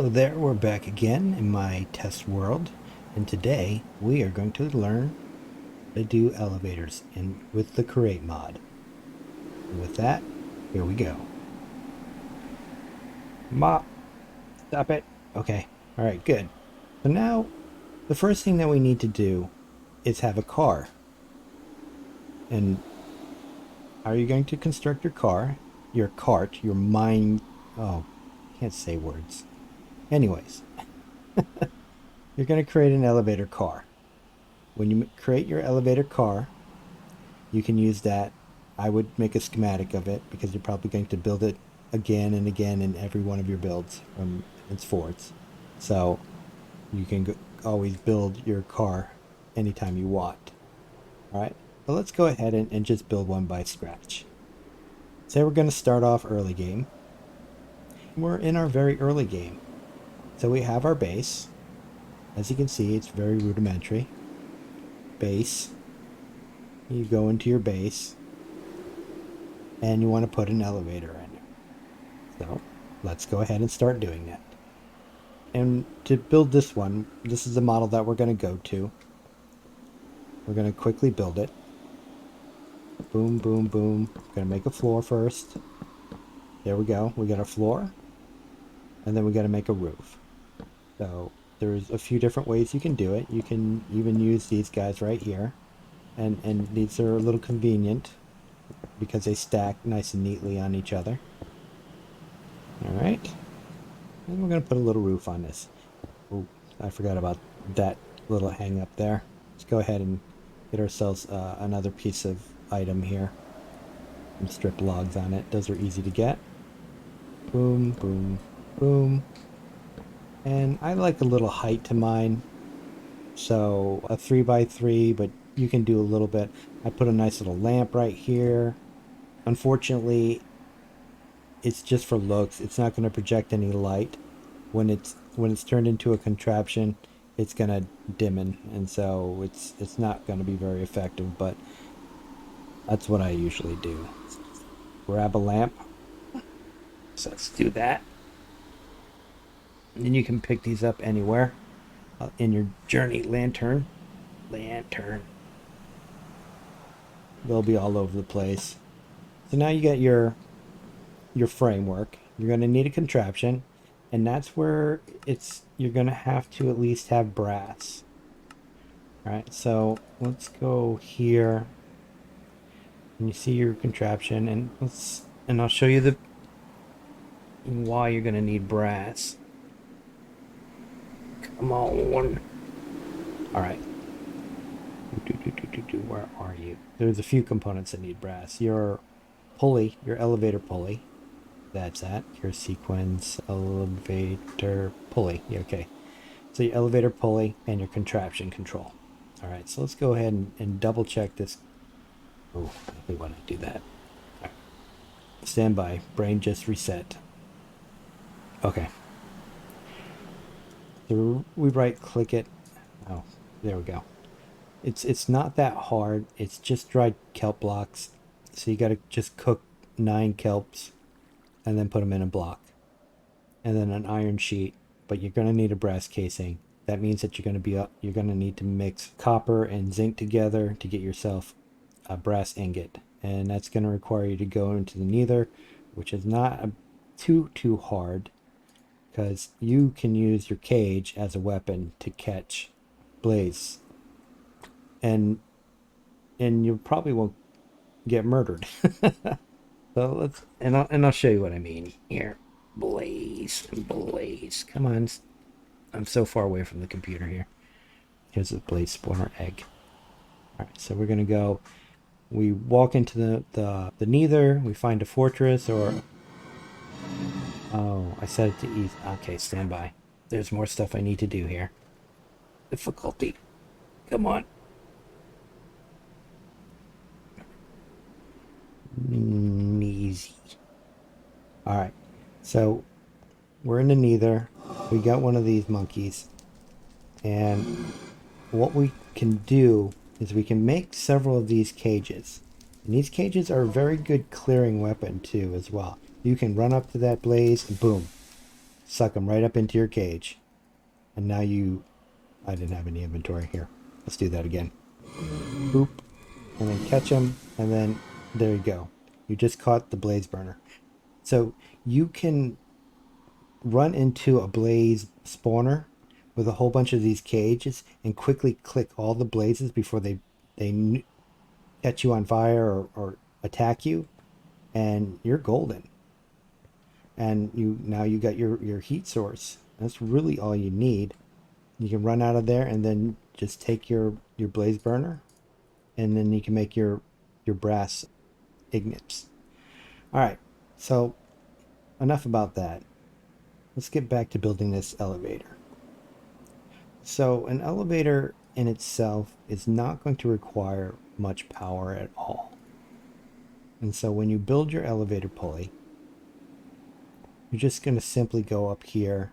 Hello there, we're back again in my test world, and today we are going to learn how to do elevators with the create mod. And with that, here we go. Stop it. Okay, alright, good. So now, the first thing that we need to do is have a car. And how are you going to construct your car? Your cart, your mine... Oh, can't say words. Anyways, you're going to create an elevator car. When you create your elevator car, you can use that. I would make a schematic of it because you're probably going to build it again and again in every one of your builds from henceforth. So you can always build your car anytime you want. All right, but let's go ahead and just build one by scratch. Say we're going to start off early game. We're in our very early game. So we have our base. As you can see, it's very rudimentary. Base. You go into your base and you want to put an elevator in. So let's go ahead and start doing that. And to build this one, this is the model that we're going to go to. We're going to quickly build it. Boom, boom, boom. We're going to make a floor first. There we go. We got a floor. And then we got to make a roof. So there's a few different ways you can do it. You can even use these guys right here. And these are a little convenient because they stack nice and neatly on each other. Alright. And we're going to put a little roof on this. Oh, I forgot about that little hang up there. Let's go ahead and get ourselves another piece of item here. And strip logs on it. Those are easy to get. Boom, boom, boom. And I like a little height to mine. So a 3x3, but you can do a little bit. I put a nice little lamp right here. Unfortunately, it's just for looks. It's not going to project any light. When it's turned into a contraption, it's going to dimmen, and so it's not going to be very effective, but that's what I usually do. Grab a lamp. So let's do that. And you can pick these up anywhere in your journey lantern. They'll be all over the place. So now you got your framework. You're going to need a contraption, and that's where you're going to have to at least have brass. All right, so let's go here, and you see your contraption, and I'll show you why you're going to need brass. Come on. All right. Where are you? There's a few components that need brass. Your pulley, your elevator pulley. That's that. Your sequence elevator pulley. Yeah, okay. So your elevator pulley and your contraption control. All right, so let's go ahead and double check this. Oh, I hate when I do that. All right. Stand by. Brain just reset. Okay. So we right click it. Oh, there we go. It's not that hard. It's just dried kelp blocks. So you got to just cook 9 kelps and then put them in a block. And then an iron sheet, but you're going to need a brass casing. That means that you're going to need to mix copper and zinc together to get yourself a brass ingot. And that's going to require you to go into the nether, which is not too hard, because you can use your cage as a weapon to catch blaze. And you probably won't get murdered. So I'll show you what I mean here. Blaze. Come on. I'm so far away from the computer here. Here's a blaze spawner egg. Alright, so we're gonna go. We walk into the nether, we find a fortress, or oh, I set it to easy. Okay, stand by. There's more stuff I need to do here. Difficulty. Come on. Easy. Alright, so we're in the nether. We got one of these monkeys, and what we can do is we can make several of these cages, and these cages are a very good clearing weapon too as well. You can run up to that blaze and boom, suck them right up into your cage. And now you, I didn't have any inventory here. Let's do that again. Boop, and then catch them, and then there you go. You just caught the blaze burner. So you can run into a blaze spawner with a whole bunch of these cages and quickly click all the blazes before they catch you on fire or attack you, and you're golden. And you got your heat source. That's really all you need. You can run out of there and then just take your blaze burner, and then you can make your brass ignits. All right, so enough about that. Let's get back to building this elevator. So an elevator in itself is not going to require much power at all. And so when you build your elevator pulley, you're just going to simply go up here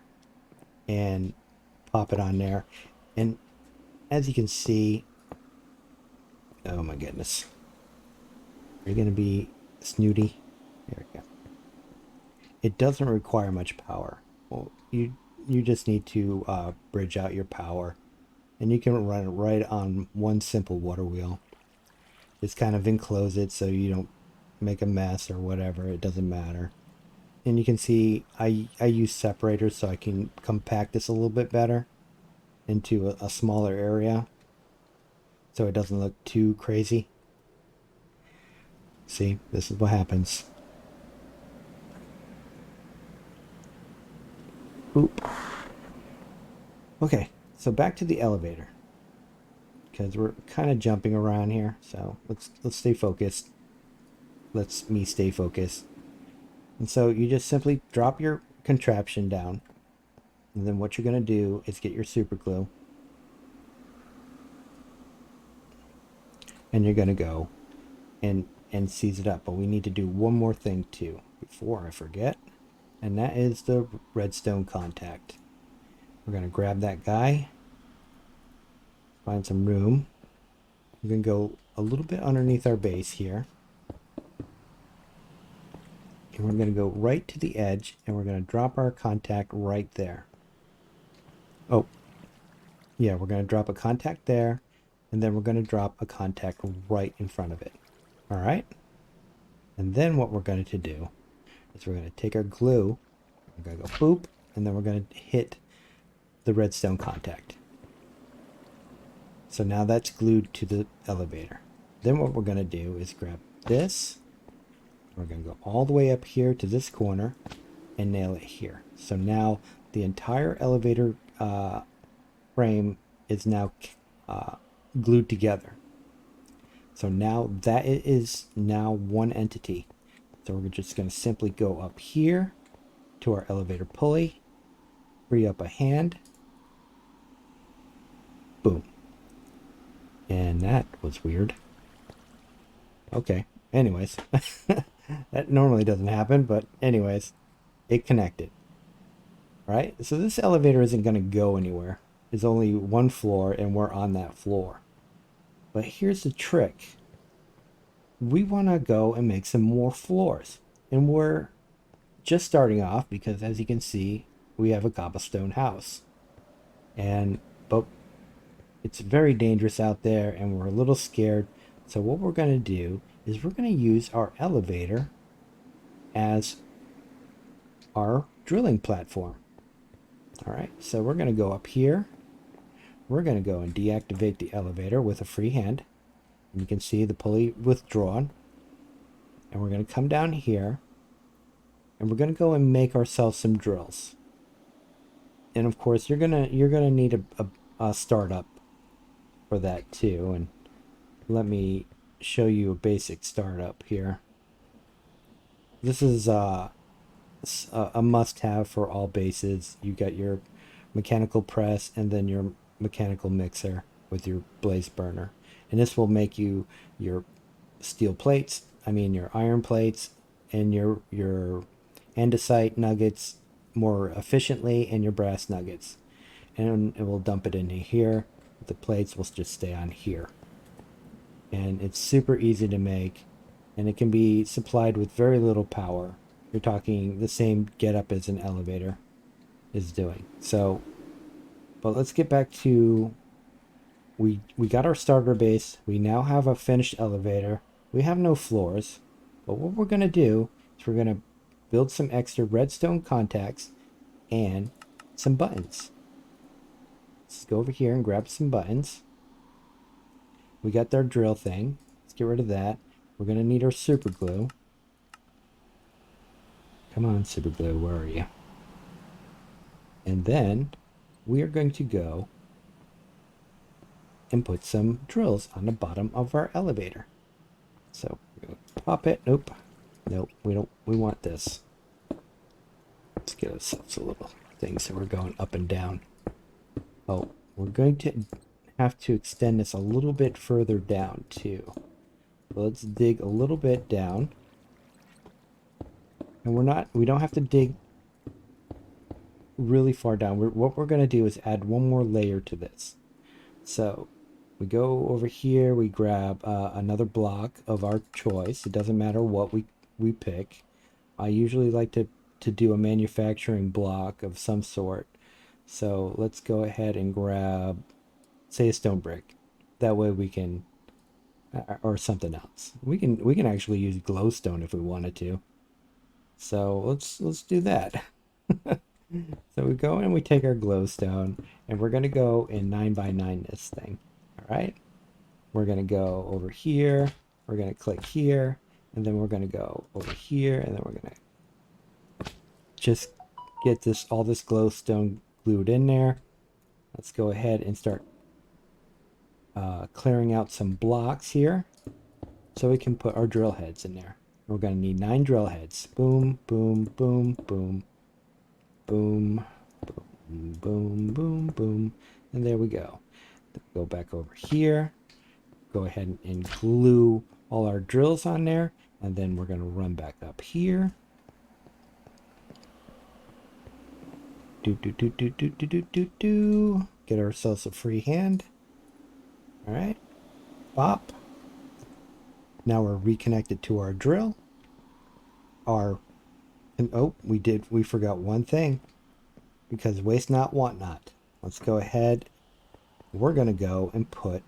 and pop it on there. And as you can see, oh my goodness, are you going to be snooty? There we go. It doesn't require much power. Well, you just need to bridge out your power, and you can run it right on one simple water wheel. Just kind of enclose it so you don't make a mess or whatever. It doesn't matter. And you can see I use separators so I can compact this a little bit better into a smaller area so it doesn't look too crazy. See, this is what happens. Oop. Okay, so back to the elevator, because we're kind of jumping around here. So let's stay focused. Let's me stay focused. And so you just simply drop your contraption down, and then what you're going to do is get your super glue, and you're going to go and seize it up. But we need to do one more thing too before I forget, and that is the redstone contact. We're going to grab that guy, find some room. We're going to go a little bit underneath our base here, and we're going to go right to the edge, and we're going to drop our contact right there. Oh yeah, we're going to drop a contact there, and then we're going to drop a contact right in front of it. All right, and then what we're going to do is we're going to take our glue, we're going to go boop, and then we're going to hit the redstone contact. So now that's glued to the elevator. Then what we're going to do is grab this, we're going to go all the way up here to this corner and nail it here. So now the entire elevator frame is now glued together. So now that is now one entity. So we're just going to simply go up here to our elevator pulley, free up a hand, boom. And that was weird. Okay, anyways. That normally doesn't happen, but anyways, it connected. Right? So this elevator isn't going to go anywhere. There's only one floor, and we're on that floor. But here's the trick. We want to go and make some more floors. And we're just starting off because, as you can see, we have a cobblestone house. But it's very dangerous out there, and we're a little scared. So what we're going to do is we're going to use our elevator as our drilling platform. All right, so we're going to go up here. We're going to go and deactivate the elevator with a free hand. And you can see the pulley withdrawn. And we're going to come down here, and we're going to go and make ourselves some drills. And of course, you're gonna need a startup for that too. And let me show you a basic startup here. This is a must-have for all bases. You got your mechanical press and then your mechanical mixer with your blaze burner, and this will make you your steel plates, your iron plates, and your andesite nuggets more efficiently, and your brass nuggets. And it will dump it into here. The plates will just stay on here. And it's super easy to make, and it can be supplied with very little power. You're talking the same getup as an elevator. is doing. So, but let's get back to we got our starter base. We now have a finished elevator. We have no floors. But what we're going to do is we're going to build some extra redstone contacts and some buttons. Let's go over here and grab some buttons. We got our drill thing. Let's get rid of that. We're going to need our super glue. Come on, super glue, where are you? And then we are going to go and put some drills on the bottom of our elevator. So pop it. Nope. Nope. We want this. Let's get ourselves a little thing so we're going up and down. Oh, we're going to have to extend this a little bit further down too. Let's dig a little bit down. And we don't have to dig really far down. What we're going to do is add one more layer to this. So we go over here, we grab another block of our choice. It doesn't matter what we pick. I usually like to do a manufacturing block of some sort. So let's go ahead and grab, say, a stone brick. That way we can, or something else. We can actually use glowstone if we wanted to. So let's do that. So we go and we take our glowstone and we're gonna go in 9x9 this thing. All right. We're gonna go over here. We're gonna click here, and then we're gonna go over here, and then we're gonna just get this all this glowstone glued in there. Let's go ahead and start clearing out some blocks here so we can put our drill heads in there. We're going to need 9 drill heads. Boom, boom, boom, boom, boom, boom, boom, boom, boom. And there we go. Go back over here. Go ahead and glue all our drills on there. And then we're going to run back up here. Do. Get ourselves a free hand. All right. Bop. Now we're reconnected to our drill. We forgot one thing, because waste not, want not. Let's go ahead. We're going to go and put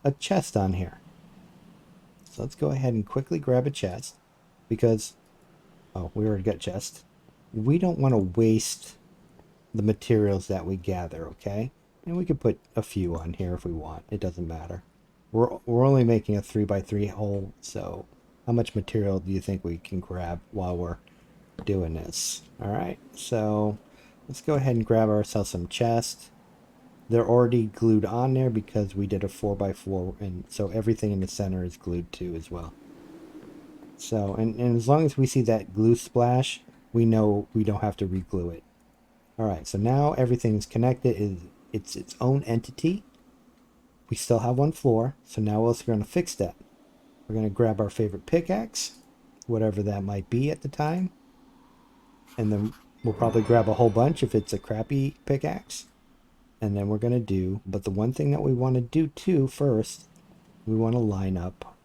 a chest on here. So let's go ahead and quickly grab a chest, because, oh, we already got chest. We don't want to waste the materials that we gather, okay? And we could put a few on here if we want. It doesn't matter. We're only making a 3x3 hole, so how much material do you think we can grab while we're doing this? All right, so let's go ahead and grab ourselves some chests. They're already glued on there because we did a 4x4, and so everything in the center is glued too as well. So, and as long as we see that glue splash, we know we don't have to re-glue it. All right, so now everything's connected. It's its own entity. We still have one floor, so now we're going to fix that. We're going to grab our favorite pickaxe, whatever that might be at the time, and then we'll probably grab a whole bunch if it's a crappy pickaxe. And then we're going to do, but the one thing that we want to do too first, we want to line up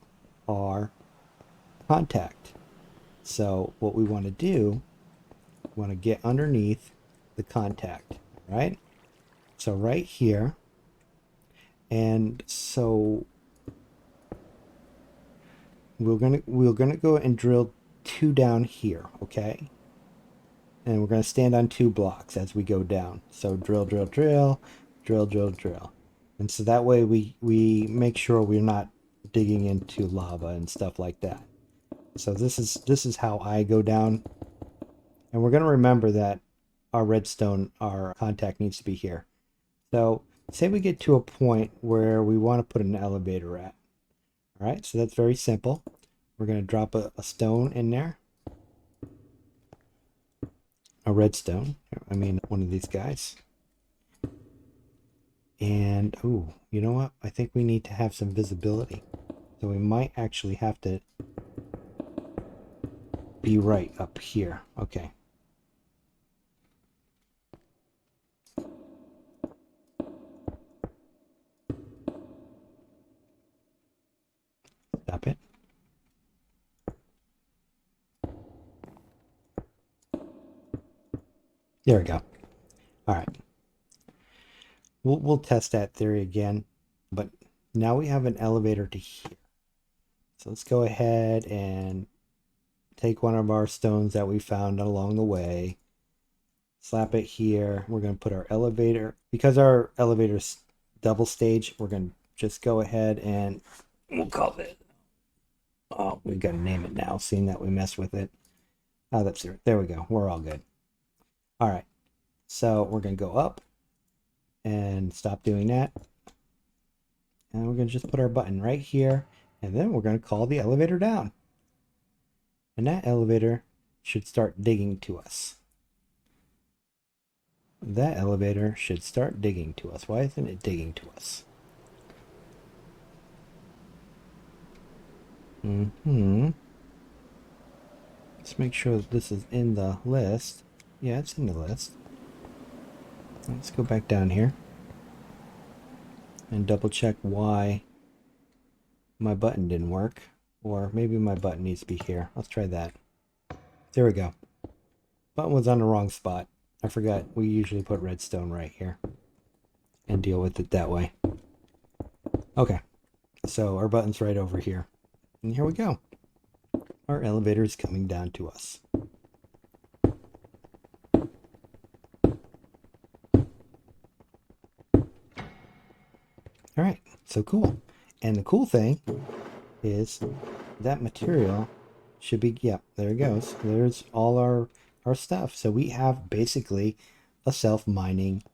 our contact. So what we want to do, we want to get underneath the contact, right? So right here, and so we're gonna go and drill 2 down here, okay? And we're gonna stand on 2 blocks as we go down. So drill, drill, drill, drill, drill, drill, and so that way we make sure we're not digging into lava and stuff like that. So this is how I go down, and we're gonna remember that our redstone, our contact needs to be here. So say we get to a point where we want to put an elevator at. All right, so that's very simple. We're going to drop a stone in there. A redstone. I mean, one of these guys. And, ooh, you know what? I think we need to have some visibility. So we might actually have to be right up here. Okay. Stop it. There we go. All right. We'll test that theory again, but now we have an elevator to here. So let's go ahead and take one of our stones that we found along the way, slap it here. We're going to put our elevator, because our elevator's double stage, we're going to just go ahead and we'll call it, oh, we've got to name it now, seeing that we messed with it. Oh, that's it. There we go. We're all good. All right. So we're going to go up and stop doing that. And we're going to just put our button right here. And then we're going to call the elevator down. And that elevator should start digging to us. That elevator should start digging to us. Why isn't it digging to us? Let's make sure that this is in the list. Yeah, it's in the list. Let's go back down here and double check why my button didn't work. Or maybe my button needs to be here. Let's try that. There we go. Button was on the wrong spot. I forgot we usually put redstone right here and deal with it that way. Okay, so our button's right over here. And here we go. Our elevator is coming down to us. All right, so cool. And the cool thing is that material should be, yeah, there it goes. There's all our stuff. So we have basically a self-mining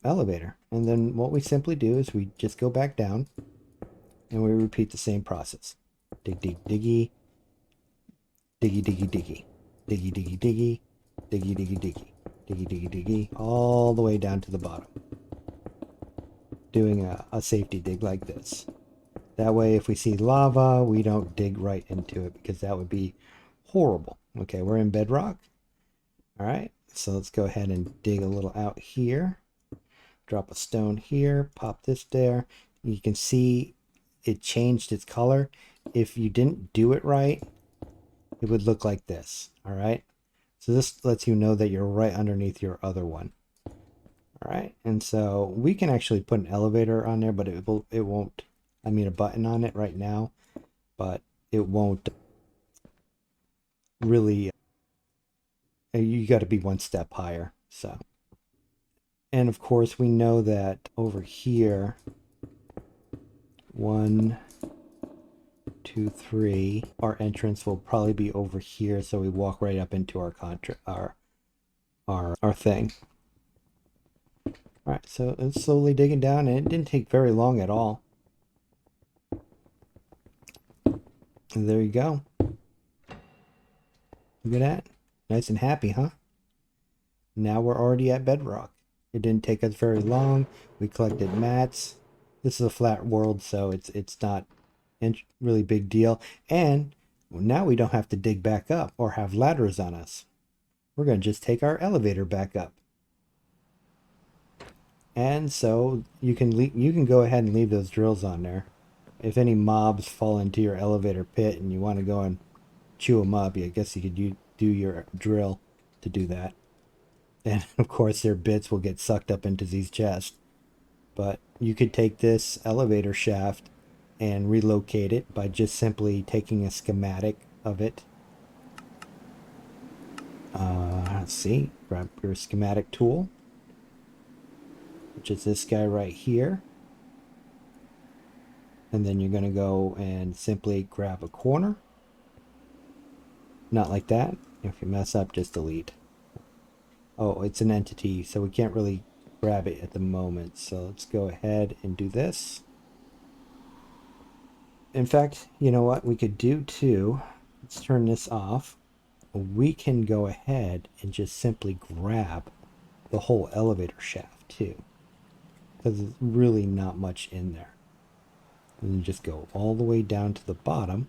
elevator. And then what we simply do is we just go back down and we repeat the same process. Dig, dig, diggy, diggy, diggy, diggy, diggy, diggy, diggy, diggy, diggy, diggy, diggy, diggy, diggy, all the way down to the bottom. Doing a safety dig like this. That way, if we see lava, we don't dig right into it because that would be horrible. Okay, we're in bedrock. All right, so let's go ahead and dig a little out here. Drop a stone here, pop this there. You can see it changed its color. If you didn't do it right, it would look like this. All right, so this lets you know that you're right underneath your other one. All right, and so we can actually put an elevator on there, but it won't. I mean, a button on it right now, but it won't really. You got to be one step higher. So, and of course, we know that over here, 1, 2, 3, our entrance will probably be over here, so we walk right up into our our thing. All right, so it's slowly digging down, and it didn't take very long at all. And there you go. Look at that. Nice and happy, huh? Now we're already at bedrock. It didn't take us very long. We collected mats. This is a flat world, so it's not really big deal. And now we don't have to dig back up or have ladders on us. We're going to just take our elevator back up. And so you can go ahead and leave those drills on there. If any mobs fall into your elevator pit and you want to go and chew them up, I guess you could do your drill to do that. And of course their bits will get sucked up into these chests. But you could take this elevator shaft and relocate it by just simply taking a schematic of it. Let's see, grab your schematic tool, which is this guy right here. And then you're going to go and simply grab a corner. Not like that. If you mess up, just delete. Oh, it's an entity, so we can't really grab it at the moment. So let's go ahead and do this. In fact, you know what we could do too? Let's turn this off. We can go ahead and just simply grab the whole elevator shaft too, because there's really not much in there. And you just go all the way down to the bottom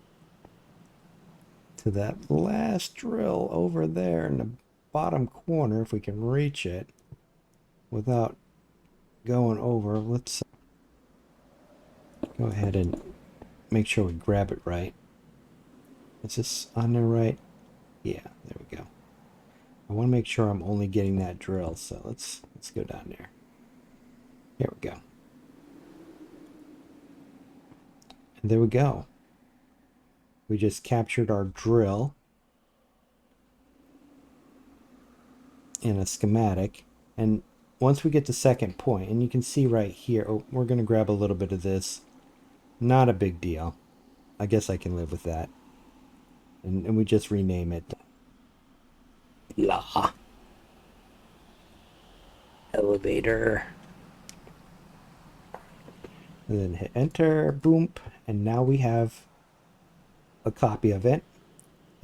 to that last drill over there in the bottom corner, if we can reach it without going over. Let's go ahead and make sure we grab it right. Is this on there right? Yeah, there we go. I want to make sure I'm only getting that drill, so let's go down there. Here we go. And there we go. We just captured our drill in a schematic. And once we get to second point, and you can see right here, oh, we're going to grab a little bit of this. Not a big deal. I guess I can live with that. And we just rename it. Blah. Elevator. And then hit enter, boom. And now we have a copy of it.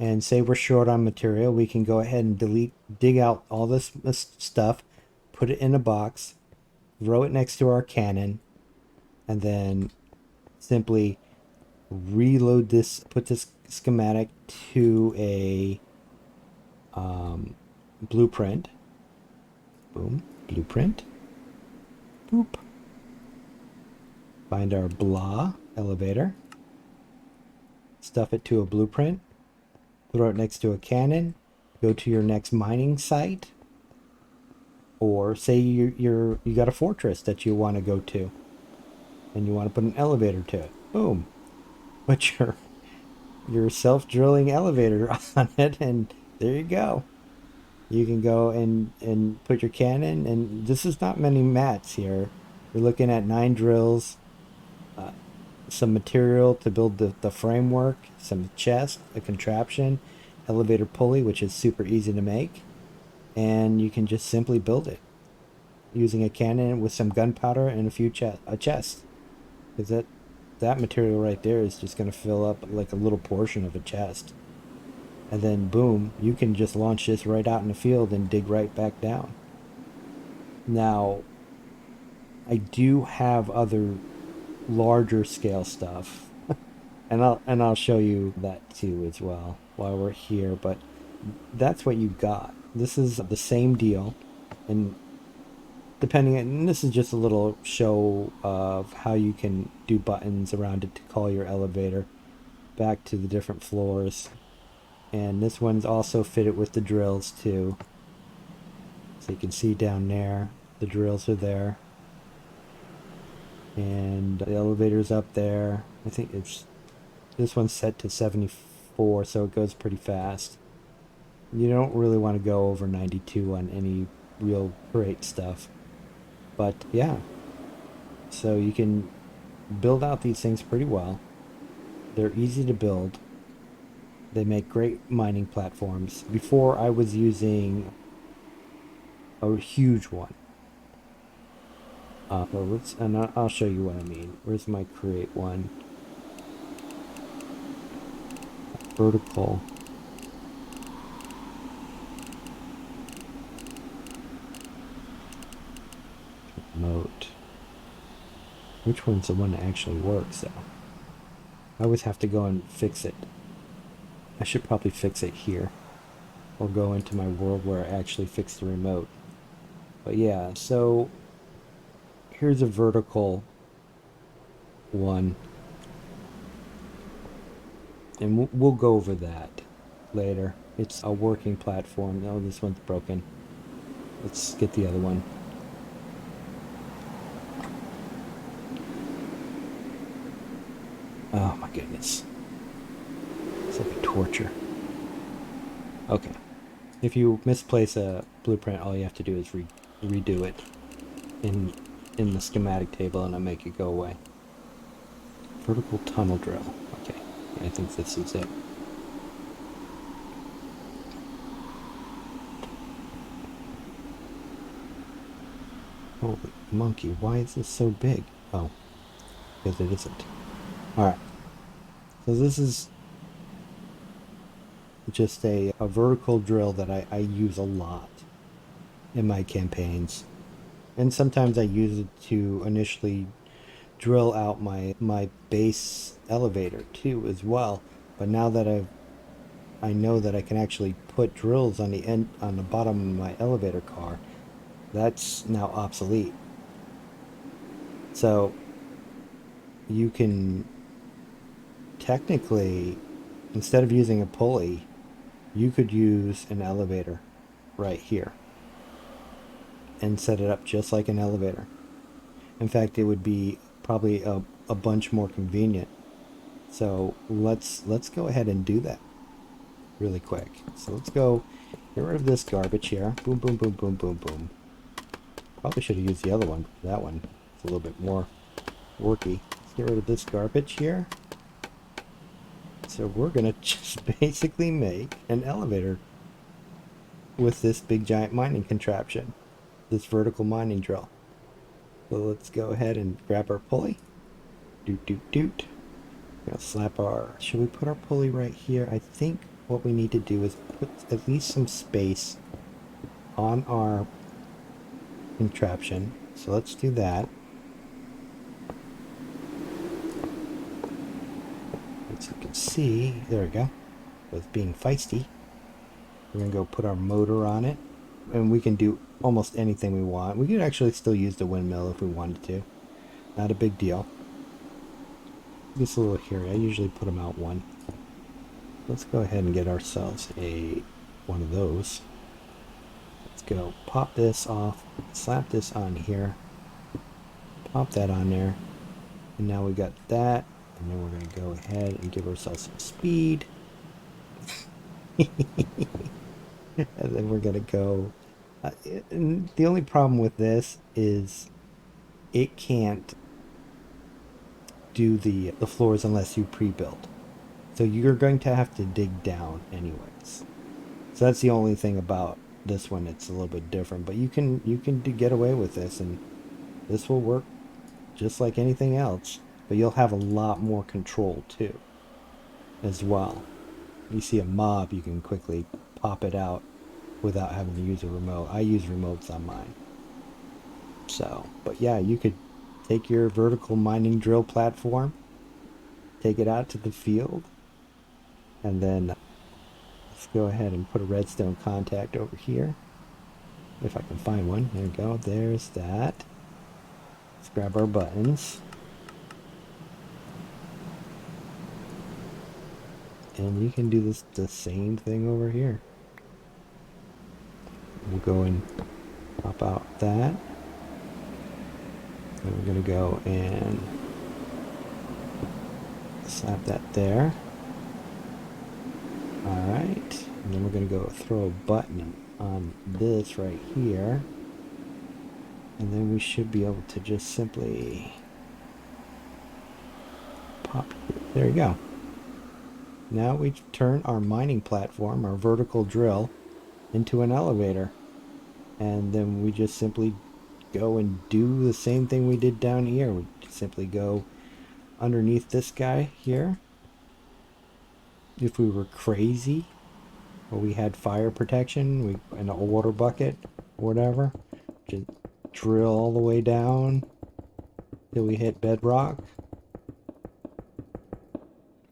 And say we're short on material, we can go ahead and dig out all this stuff, put it in a box, throw it next to our cannon, and then simply reload this, put this schematic to a blueprint. Boom, blueprint. Boop. Find our blah elevator. Stuff it to a blueprint. Throw it next to a cannon. Go to your next mining site. Or say you got a fortress that you want to go to, and you want to put an elevator to it. Boom. Put your self-drilling elevator on it, and there you go. You can go and put your cannon, and this is not many mats here. You're looking at 9 drills, some material to build the framework, some chest, a contraption, elevator pulley, which is super easy to make, and you can just simply build it using a cannon with some gunpowder and a chest, because that material right there is just going to fill up like a little portion of a chest. And then boom, you can just launch this right out in the field and dig right back down. Now, I do have other larger scale stuff, and I'll show you that too as well while we're here. But that's what you got. This is the same deal, and and this is just a little show of how you can do buttons around it to call your elevator back to the different floors. And this one's also fitted with the drills too. So you can see down there, the drills are there. And the elevator's up there. I think this one's set to 74, so it goes pretty fast. You don't really want to go over 92 on any real great stuff. But yeah, so you can build out these things pretty well. They're easy to build. They make great mining platforms. Before I was using a huge one. And I'll show you what I mean. Where's my create one? Vertical. Remote. Which one's the one that actually works though? I always have to go and fix it. I should probably fix it here. Or go into my world where I actually fix the remote. But yeah, so here's a vertical one. And we'll go over that later. It's a working platform. Oh, this one's broken. Let's get the other one. Oh my goodness. It's like a torture. Okay. If you misplace a blueprint, all you have to do is redo it in the schematic table, and I'll make it go away. Vertical tunnel drill. Okay. I think this is it. Holy monkey, why is this so big? Oh, because it isn't. Alright. So this is just a vertical drill that I use a lot in my campaigns. And sometimes I use it to initially drill out my base elevator too as well. But now that I know that I can actually put drills on the bottom of my elevator car, that's now obsolete. So you can technically, instead of using a pulley, you could use an elevator right here and set it up just like an elevator. In fact, it would be probably a bunch more convenient. So let's go ahead and do that really quick. So let's go get rid of this garbage here. Boom, boom, boom, boom, boom, boom. Probably should have used the other one. That one is a little bit more worky. Let's get rid of this garbage here. So we're gonna just basically make an elevator with this big giant mining contraption, this vertical mining drill. So let's go ahead and grab our pulley. Doot doot doot. We're gonna slap our. Should we put our pulley right here? I think what we need to do is put at least some space on our contraption. So let's do that. As you can see, there we go. With being feisty, we're gonna go put our motor on it, and we can do almost anything we want. We could actually still use the windmill if we wanted to. Not a big deal. Just a little hairy. I usually put them out one. Let's go ahead and get ourselves one of those. Let's go pop this off, slap this on here, pop that on there, and now we got that. And then we're going to go ahead and give ourselves some speed. And then we're going to go. And the only problem with this is it can't do the floors unless you pre-build. So you're going to have to dig down anyways. So that's the only thing about this one. It's a little bit different, but you can get away with this, and this will work just like anything else. But you'll have a lot more control too, as well. You see a mob, you can quickly pop it out without having to use a remote. I use remotes on mine. So, but yeah, you could take your vertical mining drill platform, take it out to the field, and then let's go ahead and put a redstone contact over here. If I can find one. There we go. There's that. Let's grab our buttons. And you can do the same thing over here. We'll go and pop out that. And we're going to go and slap that there. Alright. And then we're going to go throw a button on this right here. And then we should be able to just simply pop. There you go. Now we turn our mining platform, our vertical drill, into an elevator. And then we just simply go and do the same thing we did down here. We simply go underneath this guy here. If we were crazy, or we had fire protection, in a water bucket, or whatever, just drill all the way down till we hit bedrock.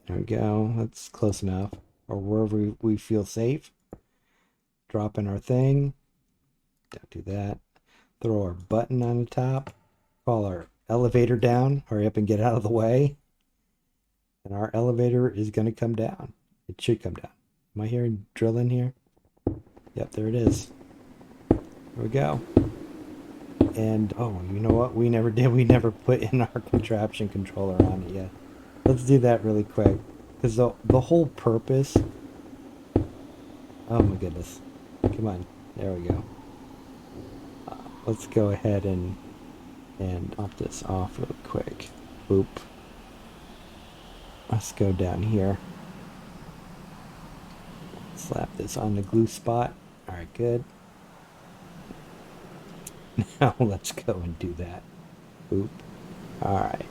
There we go. That's close enough. Or wherever we feel safe. Drop in our thing. Don't do that. Throw our button on the top. Call our elevator down. Hurry up and get out of the way. And our elevator is going to come down. It should come down. Am I hearing drilling here? Yep, there it is. There we go. And, oh, you know what? We never did. We never put in our contraption controller on it yet. Let's do that really quick. Because the whole purpose... Oh my goodness. Come on. There we go. Let's go ahead and pop this off real quick. Boop. Let's go down here. Slap this on the glue spot. Alright, good. Now let's go and do that. Boop. Alright.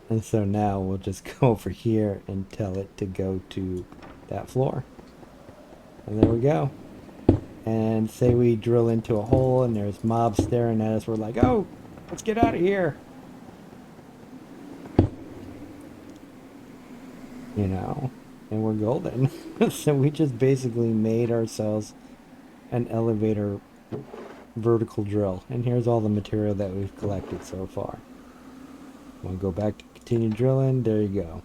And so now we'll just go over here and tell it to go to that floor. And there we go. And say we drill into a hole and there's mobs staring at us. We're like, oh, let's get out of here. You know, and we're golden. So we just basically made ourselves an elevator vertical drill. And here's all the material that we've collected so far. Want to go back to continue drilling? There you go.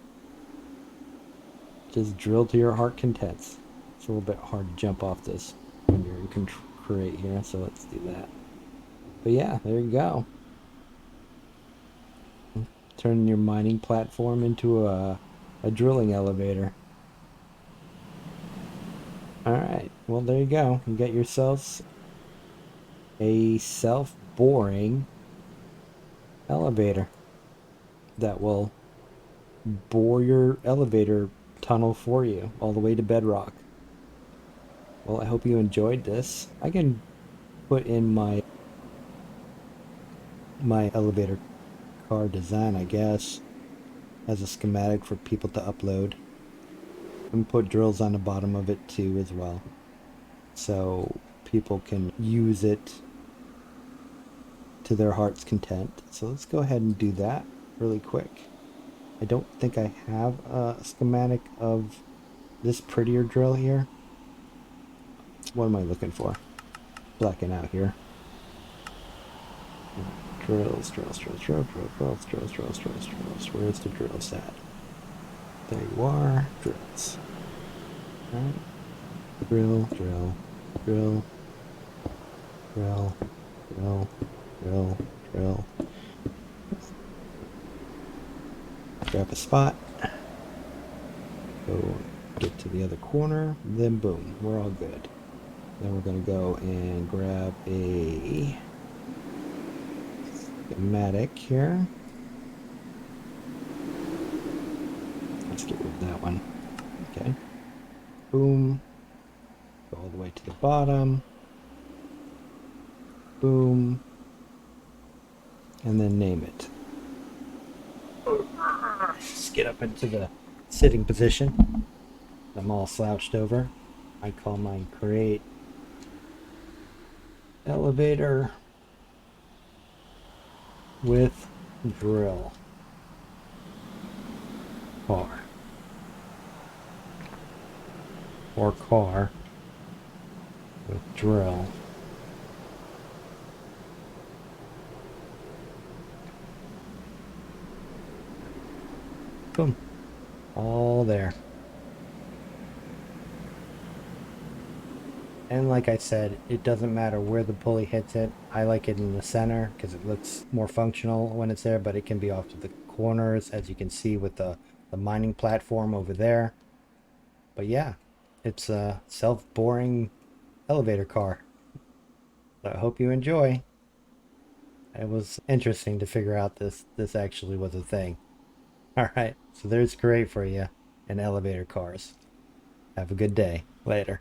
Just drill to your heart contents. It's a little bit hard to jump off this when you're in create here, so let's do that. But yeah, there you go. Turning your mining platform into a drilling elevator. All right, well, there you go. You got yourselves a self-boring elevator that will bore your elevator tunnel for you all the way to bedrock. Well, I hope you enjoyed this. I can put in my elevator car design, I guess, as a schematic for people to upload. And put drills on the bottom of it too as well. So people can use it to their heart's content. So let's go ahead and do that really quick. I don't think I have a schematic of this prettier drill here. What am I looking for? Blacking out here. Drills. Where's the drills at? There you are. Drills. Alright. Drill. Grab a spot. Go get to the other corner. Then boom, we're all good. Then we're going to go and grab a schematic here. Let's get rid of that one. Okay. Boom. Go all the way to the bottom. Boom. And then name it. Just get up into the sitting position. I'm all slouched over. I call mine create elevator with drill car, or car with drill. Boom. All there. And like I said, it doesn't matter where the pulley hits it. I like it in the center because it looks more functional when it's there, but it can be off to the corners, as you can see with the mining platform over there. But yeah, it's a self-boring elevator car. So I hope you enjoy. It was interesting to figure out this actually was a thing. All right, so there's great for you in elevator cars. Have a good day. Later.